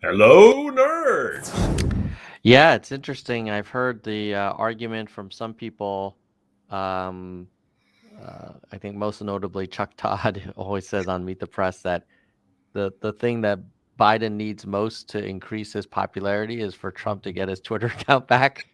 Hello, nerds. Yeah, it's interesting. I've heard the argument from some people. Um, I think most notably Chuck Todd always says on Meet the Press that the thing that Biden needs most to increase his popularity is for Trump to get his Twitter account back.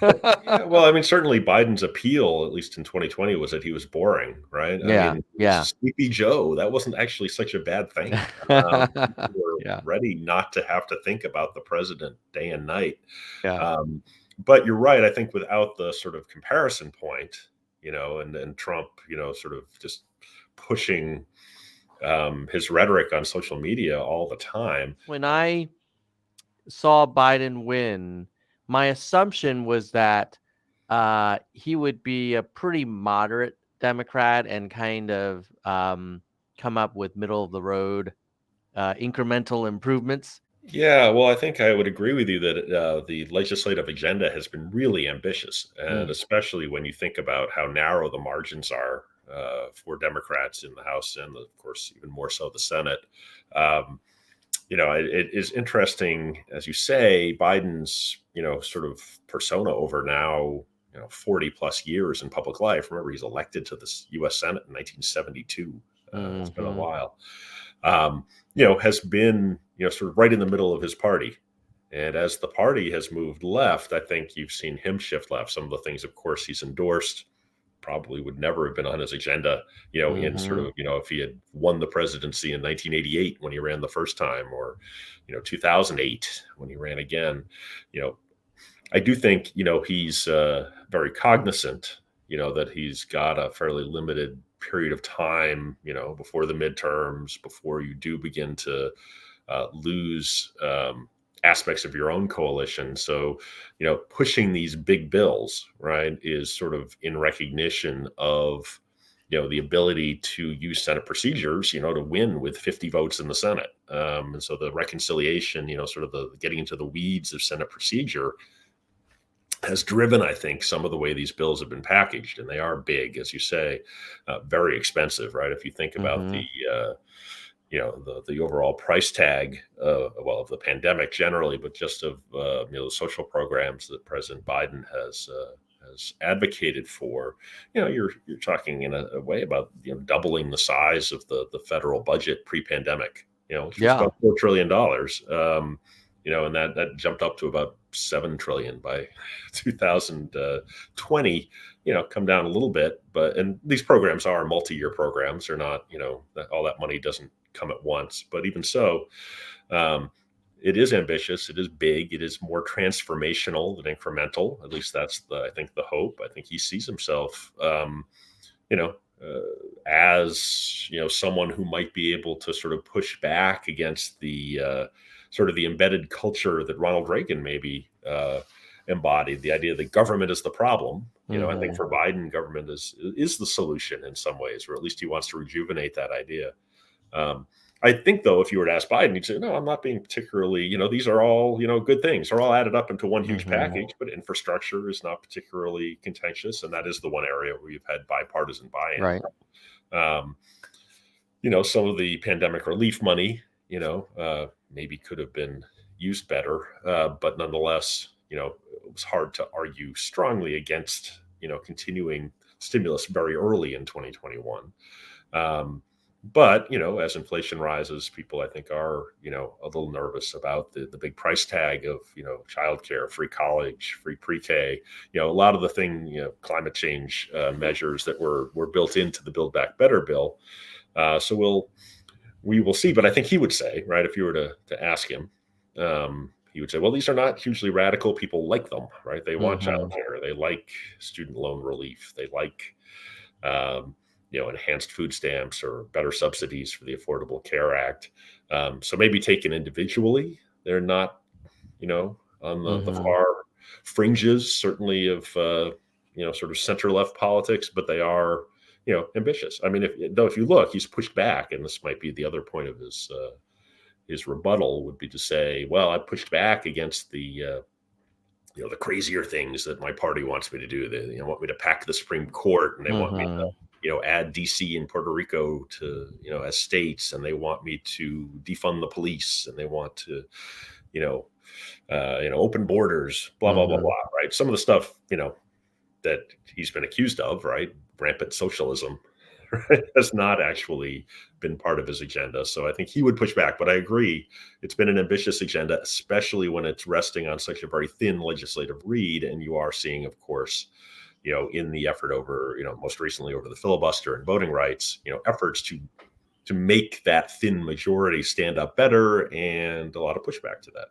Yeah, well, I mean, certainly Biden's appeal, at least in 2020, was that he was boring, right? I Yeah, mean, he was yeah. Sleepy Joe. That wasn't actually such a bad thing. People were Yeah, ready not to have to think about the president day and night. yeah. Um, but you're right. I think without the sort of comparison point, and Trump, sort of just pushing his rhetoric on social media all the time. When I saw Biden win, my assumption was that he would be a pretty moderate Democrat and kind of come up with middle of the road incremental improvements. Yeah, well, I think I would agree with you that the legislative agenda has been really ambitious, and Mm. especially when you think about how narrow the margins are for Democrats in the House and, of course, even more so the Senate. Um, it is interesting, as you say, Biden's, sort of persona over now, 40 plus years in public life. Remember, he's elected to the U.S. Senate in 1972. It's been a Hmm. while. Um, has been, sort of right in the middle of his party. And as the party has moved left, I think you've seen him shift left. Some of the things, of course, he's endorsed probably would never have been on his agenda, in sort Hmm. of, if he had won the presidency in 1988 when he ran the first time, or, 2008 when he ran again. You know, I do think, he's very cognizant, that he's got a fairly limited period of time, before the midterms, before you do begin to lose aspects of your own coalition. So, pushing these big bills, right, is sort of in recognition of, the ability to use Senate procedures, to win with 50 votes in the Senate. And so the reconciliation, sort of the getting into the weeds of Senate procedure has driven, I think, some of the way these bills have been packaged, and they are big, as you say, very expensive, right? If you think about Hmm. the overall price tag, well, of the pandemic generally, but just of the social programs that President Biden has advocated for. You're talking in a way about doubling the size of the federal budget pre-pandemic. Which was Yeah, about $4 trillion. And that jumped up to about 7 trillion by 2020. Come down a little bit, and these programs are multi-year programs. They're not, all that money doesn't come at once. But even so, um, it is ambitious. It is big. It is more transformational than incremental. At least that's I think the hope. I think he sees himself, you know, as someone who might be able to sort of push back against the sort of the embedded culture that Ronald Reagan maybe embodied. The idea that government is the problem. I think hmm, for Biden, government is the solution in some ways, or at least he wants to rejuvenate that idea. Um, I think, though, if you were to ask Biden, he'd say, "No, I'm not being particularly. These are all good things. They're all added up into one huge hmm. package. But infrastructure is not particularly contentious, and that is the one area where you've had bipartisan buy-in. Right. Um, some of the pandemic relief money, maybe could have been used better, but nonetheless, it was hard to argue strongly against continuing stimulus very early in 2021. Um, but as inflation rises, people I think are a little nervous about the big price tag of childcare, free college, free pre-K. A lot of the climate change measures that were built into the Build Back Better bill. So we will see. But I think he would say, right, if you were to ask him, he would say, well, these are not hugely radical. People like them, right? They want Hmm. childcare. They like student loan relief. They like um, enhanced food stamps or better subsidies for the Affordable Care Act. So maybe taken individually, they're not, on the Hmm. far fringes, certainly of, sort of center left politics, but they are, ambitious. I mean, if you look, he's pushed back, and this might be the other point of his rebuttal would be to say, well, I pushed back against the crazier things that my party wants me to do. They want me to pack the Supreme Court, and they want me Hmm. add DC and Puerto Rico to, as states, and they want me to defund the police, and they want to, open borders, blah, blah, blah, Mhm. blah, right? Some of the stuff, that he's been accused of, right? Rampant socialism, right, has not actually been part of his agenda. So I think he would push back. But I agree, it's been an ambitious agenda, especially when it's resting on such a very thin legislative read. And you are seeing, of course, in the effort over, most recently over the filibuster and voting rights, efforts to make that thin majority stand up better, and a lot of pushback to that.